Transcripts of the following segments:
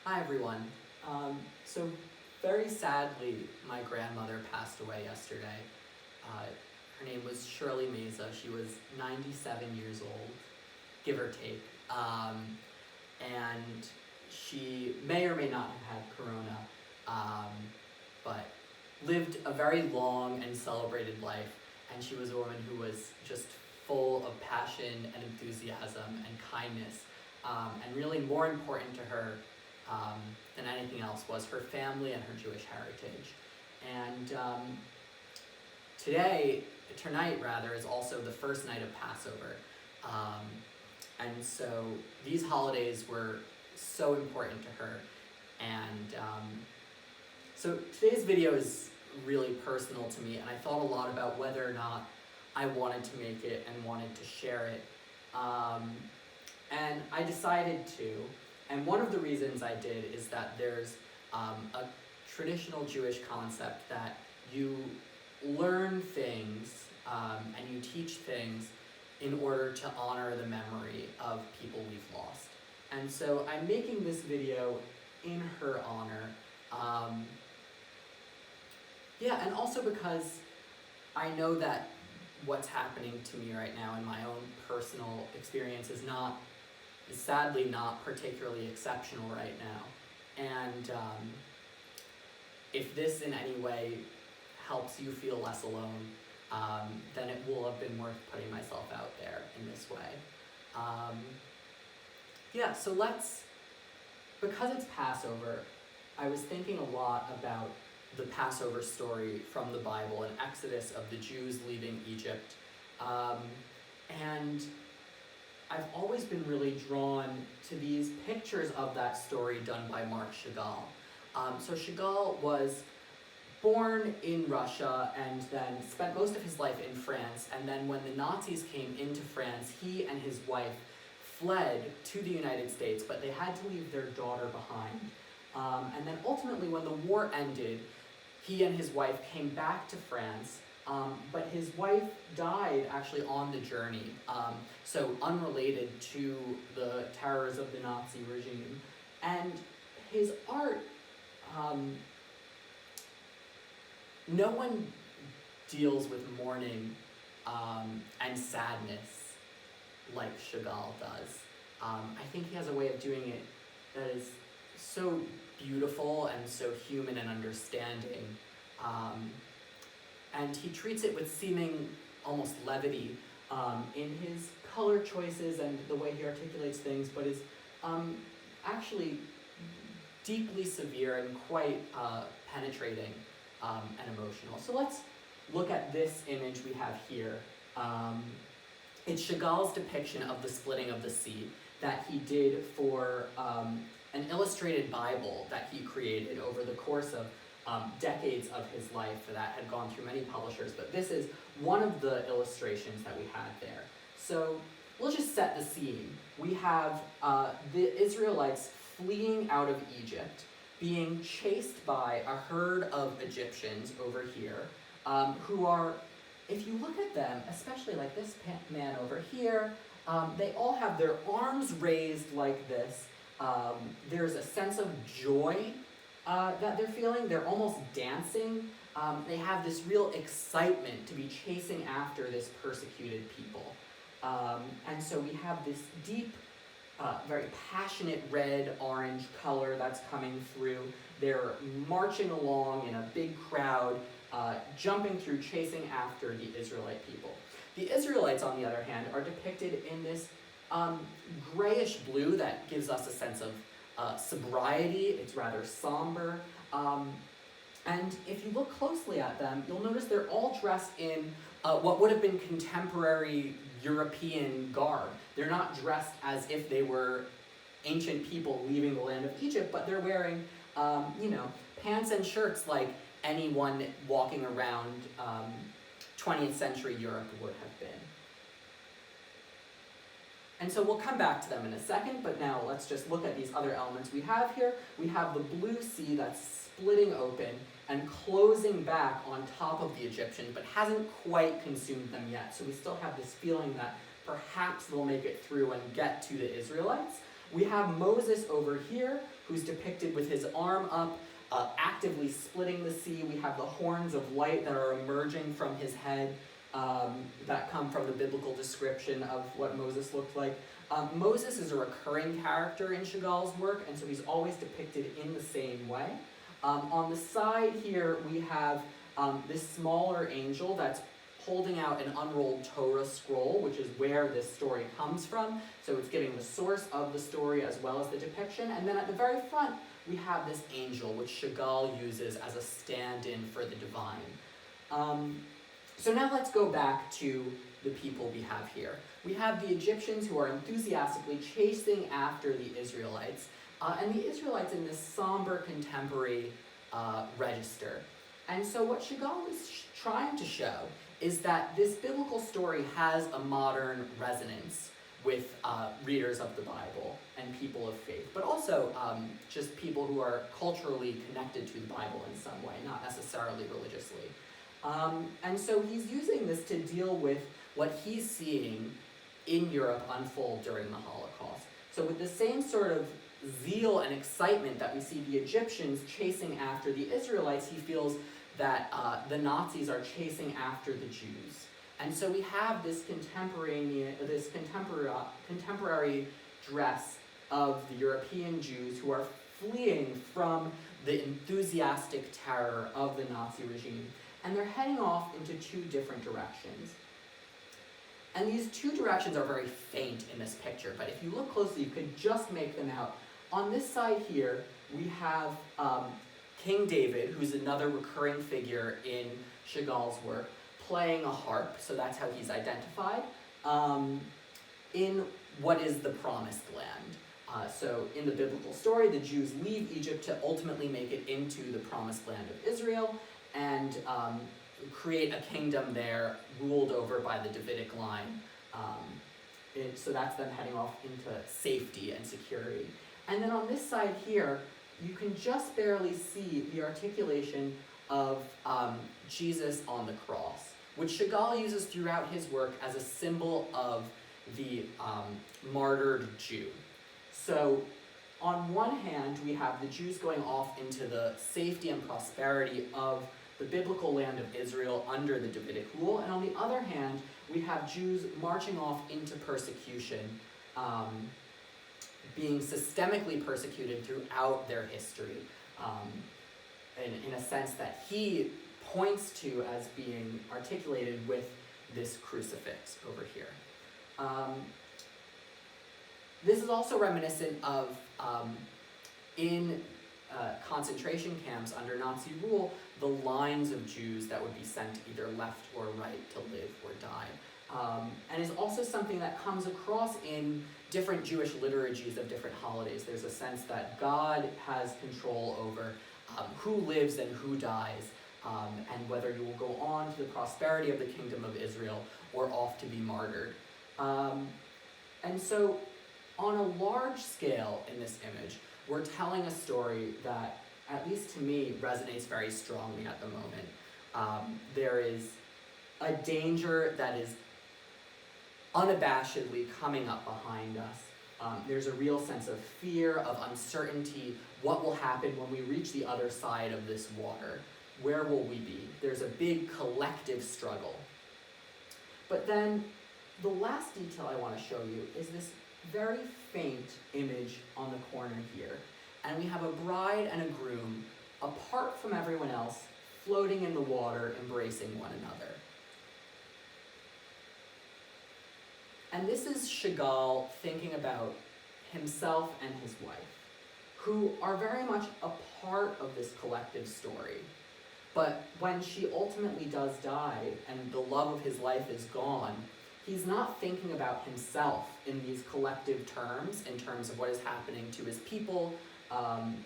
Hi everyone. So very sadly, my grandmother passed away yesterday. Her name was Shirley Mesa. She was 97 years old, give or take. And she may or may not have had corona, but lived a very long and celebrated life. And she was a woman who was just full of passion and enthusiasm and kindness. And really more important to her than anything else was her family and her Jewish heritage. And tonight rather, is also the first night of Passover. And so these holidays were so important to her. And so today's video is really personal to me, and I thought a lot about whether or not I wanted to make it and wanted to share it. And I decided to. And one of the reasons I did is that there's a traditional Jewish concept that you learn things and you teach things in order to honor the memory of people we've lost. And so I'm making this video in her honor. And also because I know that what's happening to me right now in my own personal experience is sadly not particularly exceptional right now. And if this in any way helps you feel less alone, then it will have been worth putting myself out there in this way. So because it's Passover, I was thinking a lot about the Passover story from the Bible, an exodus of the Jews leaving Egypt. And I've always been really drawn to these pictures of that story done by Marc Chagall. So Chagall was born in Russia and then spent most of his life in France, and then when the Nazis came into France, he and his wife fled to the United States, but they had to leave their daughter behind. And then ultimately, when the war ended, he and his wife came back to France, but his wife died actually on the journey, so unrelated to the terrors of the Nazi regime. And his art, no one deals with mourning and sadness like Chagall does. I think he has a way of doing it that is so beautiful and so human and understanding. And he treats it with seeming almost levity in his color choices and the way he articulates things, but is actually deeply severe and quite penetrating and emotional. So let's look at this image we have here. It's Chagall's depiction of the splitting of the sea that he did for an illustrated Bible that he created over the course of decades of his life that had gone through many publishers, but this is one of the illustrations that we had there. So we'll just set the scene. We have the Israelites fleeing out of Egypt, being chased by a herd of Egyptians over here, who are, if you look at them, especially like this man over here, they all have their arms raised like this. There's a sense of joy that they're feeling. They're almost dancing. They have this real excitement to be chasing after this persecuted people. And so we have this deep, very passionate red-orange color that's coming through. They're marching along in a big crowd, jumping through, chasing after the Israelite people. The Israelites, on the other hand, are depicted in this grayish blue that gives us a sense of sobriety. It's rather somber. And if you look closely at them, you'll notice they're all dressed in what would have been contemporary European garb. They're not dressed as if they were ancient people leaving the land of Egypt, but they're wearing, pants and shirts like anyone walking around 20th century Europe would have been. And so we'll come back to them in a second, but now let's just look at these other elements we have here. We have the blue sea that's splitting open and closing back on top of the Egyptians, but hasn't quite consumed them yet. So we still have this feeling that perhaps they'll make it through and get to the Israelites. We have Moses over here, who's depicted with his arm up, actively splitting the sea. We have the horns of light that are emerging from his head, that come from the biblical description of what Moses looked like. Moses is a recurring character in Chagall's work, and so he's always depicted in the same way. On the side here, we have this smaller angel that's holding out an unrolled Torah scroll, which is where this story comes from. So it's giving the source of the story as well as the depiction. And then at the very front, we have this angel, which Chagall uses as a stand-in for the divine. So now let's go back to the people we have here. We have the Egyptians who are enthusiastically chasing after the Israelites, and the Israelites in this somber contemporary register. And so what Chagall is trying to show is that this biblical story has a modern resonance with readers of the Bible and people of faith, but also just people who are culturally connected to the Bible in some way, not necessarily religiously. And so he's using this to deal with what he's seeing in Europe unfold during the Holocaust. So with the same sort of zeal and excitement that we see the Egyptians chasing after the Israelites, he feels that the Nazis are chasing after the Jews. And so we have this contemporary dress of the European Jews who are fleeing from the enthusiastic terror of the Nazi regime. And they're heading off into two different directions. And these two directions are very faint in this picture, but if you look closely, you could just make them out. On this side here, we have King David, who's another recurring figure in Chagall's work, playing a harp, so that's how he's identified, in what is the Promised Land. So in the biblical story, the Jews leave Egypt to ultimately make it into the Promised Land of Israel, and create a kingdom there ruled over by the Davidic line. So that's them heading off into safety and security. And then on this side here, you can just barely see the articulation of Jesus on the cross, which Chagall uses throughout his work as a symbol of the martyred Jew. So on one hand, we have the Jews going off into the safety and prosperity of the biblical land of Israel under the Davidic rule, and on the other hand, we have Jews marching off into persecution, being systemically persecuted throughout their history, in a sense that he points to as being articulated with this crucifix over here. This is also reminiscent of, in concentration camps under Nazi rule, the lines of Jews that would be sent either left or right to live or die. And is also something that comes across in different Jewish liturgies of different holidays. There's a sense that God has control over who lives and who dies, and whether you will go on to the prosperity of the kingdom of Israel or off to be martyred. And so on a large scale in this image, we're telling a story that, at least to me, resonates very strongly at the moment. There is a danger that is unabashedly coming up behind us. There's a real sense of fear, of uncertainty. What will happen when we reach the other side of this water? Where will we be? There's a big collective struggle. But then the last detail I want to show you is this very faint image on the corner here. And we have a bride and a groom, apart from everyone else, floating in the water, embracing one another. And this is Chagall thinking about himself and his wife, who are very much a part of this collective story. But when she ultimately does die and the love of his life is gone, he's not thinking about himself in these collective terms, in terms of what is happening to his people,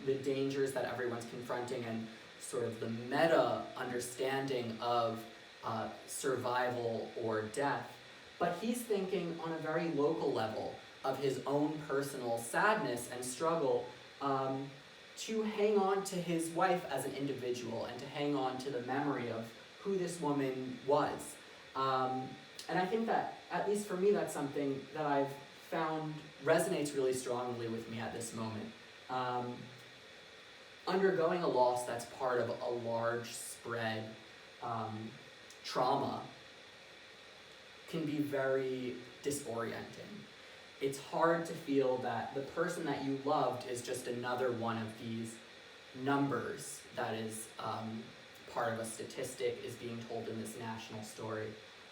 the dangers that everyone's confronting, and sort of the meta understanding of survival or death. But he's thinking on a very local level of his own personal sadness and struggle to hang on to his wife as an individual and to hang on to the memory of who this woman was. And I think that, at least for me, that's something that I've resonates really strongly with me at this moment. Undergoing a loss that's part of a large spread trauma can be very disorienting. It's hard to feel that the person that you loved is just another one of these numbers that is part of a statistic, is being told in this national story.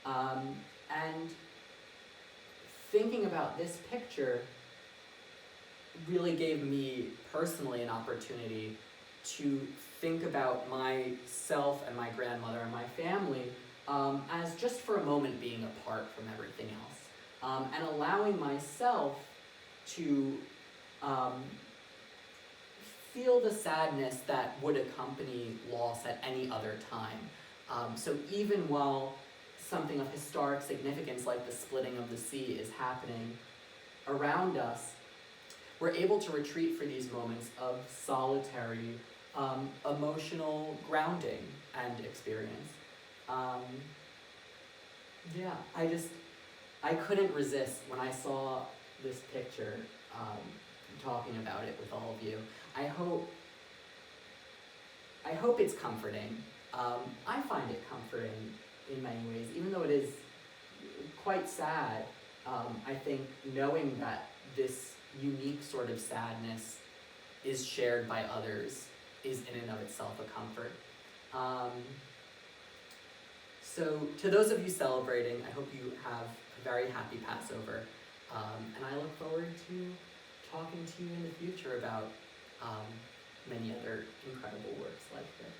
And thinking about this picture really gave me personally an opportunity to think about myself and my grandmother and my family as just for a moment being apart from everything else, and allowing myself to feel the sadness that would accompany loss at any other time. So even while something of historic significance like the splitting of the sea is happening around us, we're able to retreat for these moments of solitary emotional grounding and experience. I couldn't resist when I saw this picture, talking about it with all of you. I hope it's comforting. I find it comforting in many ways, even though it is quite sad. I think knowing that this unique sort of sadness is shared by others is in and of itself a comfort. So to those of you celebrating, I hope you have a very happy Passover, and I look forward to talking to you in the future about many other incredible works like this.